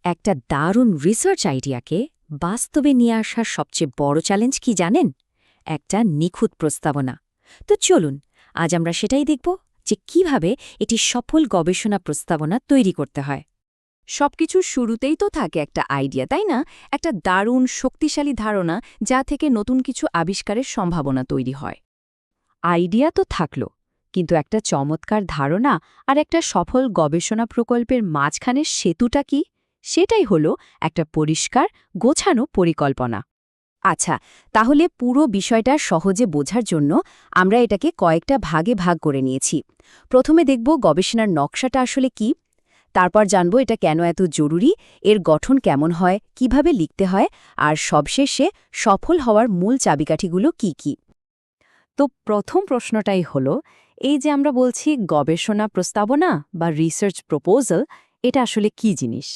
একটা দারুণ রিসার্চ আইডিয়াকে বাস্তবে নিয়ে আসার সবচেয়ে বড় চ্যালেঞ্জ কি জানেন? একটা নিখুঁত প্রস্তাবনা। তো চলুন আজ আমরা সেটাই দেখব যে কিভাবে এটি সফল গবেষণা প্রস্তাবনা তৈরি করতে হয়। সবকিছুর শুরুতেই তো থাকে একটা আইডিয়া, তাই না? একটা দারুণ শক্তিশালী ধারণা যা থেকে নতুন কিছু আবিষ্কারের সম্ভাবনা তৈরি হয়। আইডিয়া তো থাকল, কিন্তু একটা চমৎকার ধারণা আর একটা সফল গবেষণা প্রকল্পের মাঝখানের সেতুটা কি? সেটাই হলো একটা পরিষ্কার গোছানো পরিকল্পনা। আচ্ছা, তাহলে পুরো বিষয়টা সহজে বোঝার জন্য আমরা এটাকে কয়েকটা ভাগে ভাগ করে নিয়েছি। প্রথমে দেখব গবেষণার নকশাটা আসলে কি, তারপর জানব এটা কেন এত জরুরি, এর গঠন কেমন হয়, কিভাবে লিখতে হয়, আর সবশেষে সফল হওয়ার মূল চাবিকাঠিগুলো কি কি। তো প্রথম প্রশ্নটাই হলো, এই যে আমরা বলছি গবেষণা প্রস্তাবনা বা রিসার্চ প্রপোজাল, এটা আসলে কি জিনিস?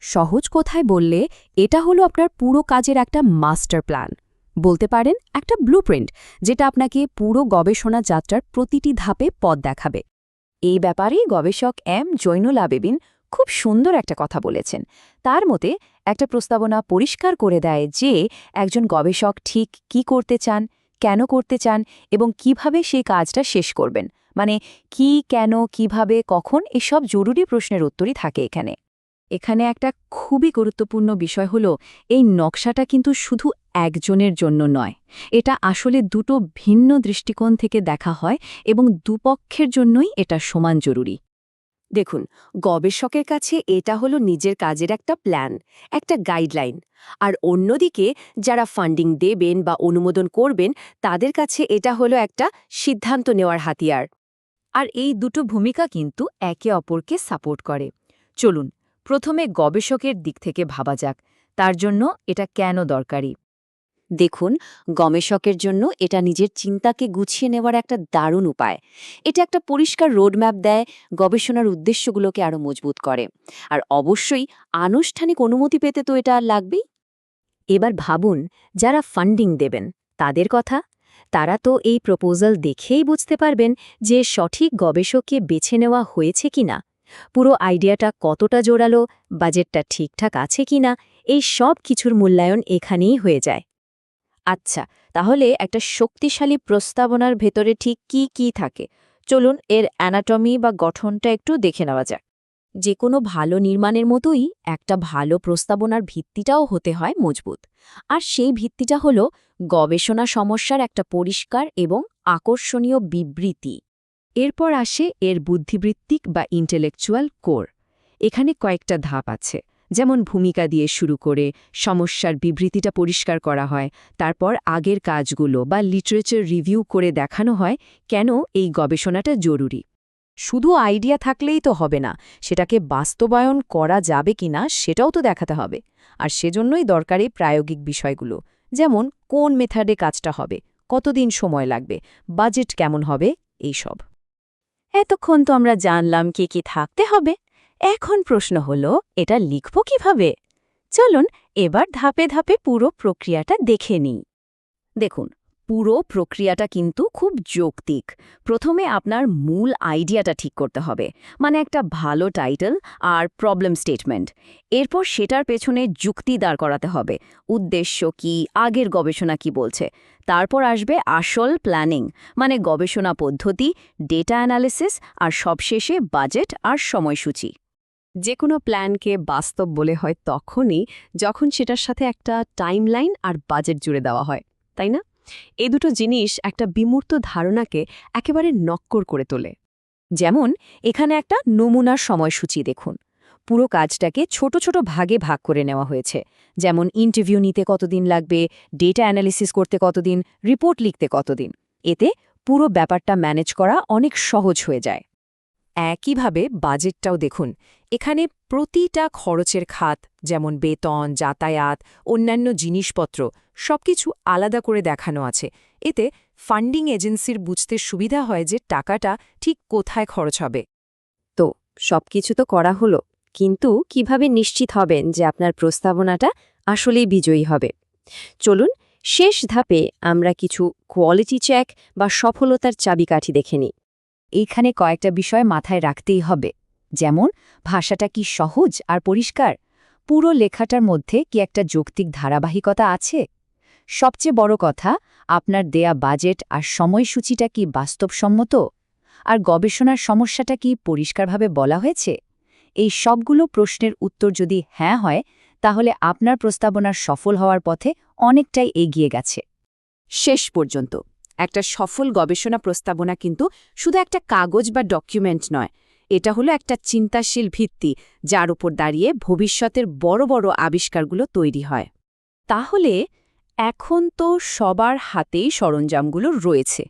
সহজ কথায় বললে এটা হলো আপনার পুরো কাজের একটা মাস্টার প্ল্যান, বলতে পারেন একটা ব্লুপ্রিন্ট, যেটা আপনাকে পুরো গবেষণা যাত্রার প্রতিটি ধাপে পথ দেখাবে। এই ব্যাপারে গবেষক জৈনুল আবেদিন খুব সুন্দর একটা কথা বলেছেন। তার মতে একটা প্রস্তাবনা পরিষ্কার করে দেয় যে একজন গবেষক ঠিক কি করতে চান, কেন করতে চান এবং কিভাবে সেই কাজটা শেষ করবেন। মানে কি, কেন, কিভাবে, কখন, এসব জরুরি প্রশ্নের উত্তরই থাকে এখানে। এখানে একটা খুবই গুরুত্বপূর্ণ বিষয় হলো, এই নকশাটা কিন্তু শুধু একজনের জন্য নয়, এটা আসলে দুটো ভিন্ন দৃষ্টিকোণ থেকে দেখা হয় এবং দুপক্ষের জন্যই এটা সমান জরুরি। দেখুন, গবেষকের কাছে এটা হলো নিজের কাজের একটা প্ল্যান, একটা গাইডলাইন। আর অন্যদিকে যারা ফান্ডিং দেবেন বা অনুমোদন করবেন, তাদের কাছে এটা হলো একটা সিদ্ধান্ত নেওয়ার হাতিয়ার। আর এই দুটো ভূমিকা কিন্তু একে অপরকে সাপোর্ট করে। চলুন প্রথমে গবেষকের দিক থেকে ভাবা যাক, তার জন্য এটা কেন দরকারি। দেখুন, গবেষকের জন্য এটা নিজের চিন্তাকে গুছিয়ে নেওয়ার একটা দারুণ উপায়। এটা একটা পরিষ্কার রোডম্যাপ দেয়, গবেষণার উদ্দেশ্যগুলোকে আরও মজবুত করে। আর অবশ্যই আনুষ্ঠানিক অনুমতি পেতে তো এটা লাগবেই। এবার ভাবুন, যারা ফান্ডিং দেবেন তাদের কথা। তারা তো এই প্রপোজাল দেখেই বুঝতে পারবেন যে সঠিক গবেষককে বেছে নেওয়া হয়েছে কিনা, পুরো আইডিয়াটা কতটা জোরালো, বাজেটটা ঠিকঠাক আছে কিনা, এই সব কিছুর মূল্যায়ন এখানেই হয়ে যায়। আচ্ছা, তাহলে একটা শক্তিশালী প্রস্তাবনার ভেতরে ঠিক কি কি থাকে? চলুন এর অ্যানাটমি বা গঠনটা একটু দেখে নেওয়া যাক। যে কোনো ভালো নির্মাণের মতোই একটা ভালো প্রস্তাবনার ভিত্তিটাও হতে হয় মজবুত। আর সেই ভিত্তিটা হলো গবেষণা সমস্যার একটা পরিষ্কার এবং আকর্ষণীয় বিবৃতি। এরপর আসে এর বুদ্ধিবৃত্তিক বা ইন্টেলেকচুয়াল কোর। এখানে কয়েকটা ধাপ আছে, যেমন ভূমিকা দিয়ে শুরু করে সমস্যার বিবৃতিটা পরিষ্কার করা হয়, তারপর আগের কাজগুলো বা লিটারেচার রিভিউ করে দেখানো হয় কেন এই গবেষণাটা জরুরি। শুধু আইডিয়া থাকলেই তো হবে না, সেটাকে বাস্তবায়ন করা যাবে কিনা সেটাও তো দেখাতে হবে। আর সেজন্যই দরকারি প্রায়োগিক বিষয়গুলো, যেমন কোন মেথডে কাজটা হবে, কতদিন সময় লাগবে, বাজেট কেমন হবে, এইসব। এতক্ষণ তো আমরা জানলাম কি কি থাকতে হবে। এখন প্রশ্ন হলো, এটা লিখব কিভাবে? চলুন এবার ধাপে ধাপে পুরো প্রক্রিয়াটা দেখে নিই। দেখুন, পুরো প্রক্রিয়াটা কিন্তু খুব যৌক্তিক। প্রথমে আপনার মূল আইডিয়াটা ঠিক করতে হবে, মানে একটা ভালো টাইটেল আর প্রবলেম স্টেটমেন্ট। এরপর সেটার পেছনে যুক্তি দাঁড় করাতে হবে, উদ্দেশ্য কি, আগের গবেষণা কি বলছে। তারপর আসবে আসল প্ল্যানিং, মানে গবেষণা পদ্ধতি, ডেটা অ্যানালিসিস আর সবশেষে বাজেট আর সময়সূচি। যে কোনো প্ল্যানকে বাস্তব বলে হয় তখনই যখন সেটার সাথে একটা টাইমলাইন আর বাজেট জুড়ে দেওয়া হয়, তাই না? এই দুটো জিনিস একটা বিমূর্ত ধারণাকে একেবারে নক্কর করে তোলে। যেমন এখানে একটা নমুনার সময়সূচি দেখুন। পুরো কাজটাকে ছোট ছোট ভাগে ভাগ করে নেওয়া হয়েছে, যেমন ইন্টারভিউ নিতে কতদিন লাগবে, ডেটা অ্যানালিসিস করতে কতদিন, রিপোর্ট লিখতে কতদিন। এতে পুরো ব্যাপারটা ম্যানেজ করা অনেক সহজ হয়ে যায়। একইভাবে বাজেটটাও দেখুন। এখানে প্রতিটা খরচের খাত, যেমন বেতন, যাতায়াত, অন্যান্য জিনিসপত্র, সবকিছু আলাদা করে দেখানো আছে। এতে ফান্ডিং এজেন্সির বুঝতে সুবিধা হয় যে টাকাটা ঠিক কোথায় খরচ হবে। তো সবকিছু তো করা হলো, কিন্তু কিভাবে নিশ্চিত হবেন যে আপনার প্রস্তাবনাটা আসলেই বিজয়ী হবে? চলুন শেষ ধাপে আমরা কিছু কোয়ালিটি চেক বা সফলতার চাবিকাঠি দেখে নিই। এইখানে কয়েকটা বিষয় মাথায় রাখতেই হবে, যেমন ভাষাটা কি সহজ আর পরিষ্কার, পুরো লেখাটার মধ্যে কি একটা যৌক্তিক ধারাবাহিকতা আছে? সবচেয়ে বড় কথা, আপনার দেয়া বাজেট আর সময়সূচিটা কি বাস্তবসম্মত? আর গবেষণার সমস্যাটা কি পরিষ্কারভাবে বলা হয়েছে? এই সবগুলো প্রশ্নের উত্তর যদি হ্যাঁ হয়, তাহলে আপনার প্রস্তাবনার সফল হওয়ার পথে অনেকটাই এগিয়ে গেছে। শেষ পর্যন্ত একটা সফল গবেষণা প্রস্তাবনা কিন্তু শুধু একটা কাগজ বা ডকুমেন্ট নয়, এটা হলো একটা চিন্তাশীল ভিত্তি যার উপর দাঁড়িয়ে ভবিষ্যতের বড় বড় আবিষ্কারগুলো তৈরি হয়। তাহলে এখন তো সবার হাতেই সরঞ্জামগুলো রয়েছে।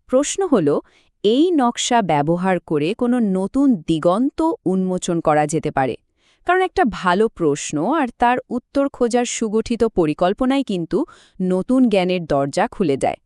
প্রশ্ন হলো, এই নকশা ব্যবহার করে কোনো নতুন দিগন্ত উন্মোচন করা যেতে পারে। কারণ একটা ভালো প্রশ্ন আর তার উত্তর খোঁজার সুগঠিত পরিকল্পনাই কিন্তু নতুন জ্ঞানের দরজা খুলে দেয়।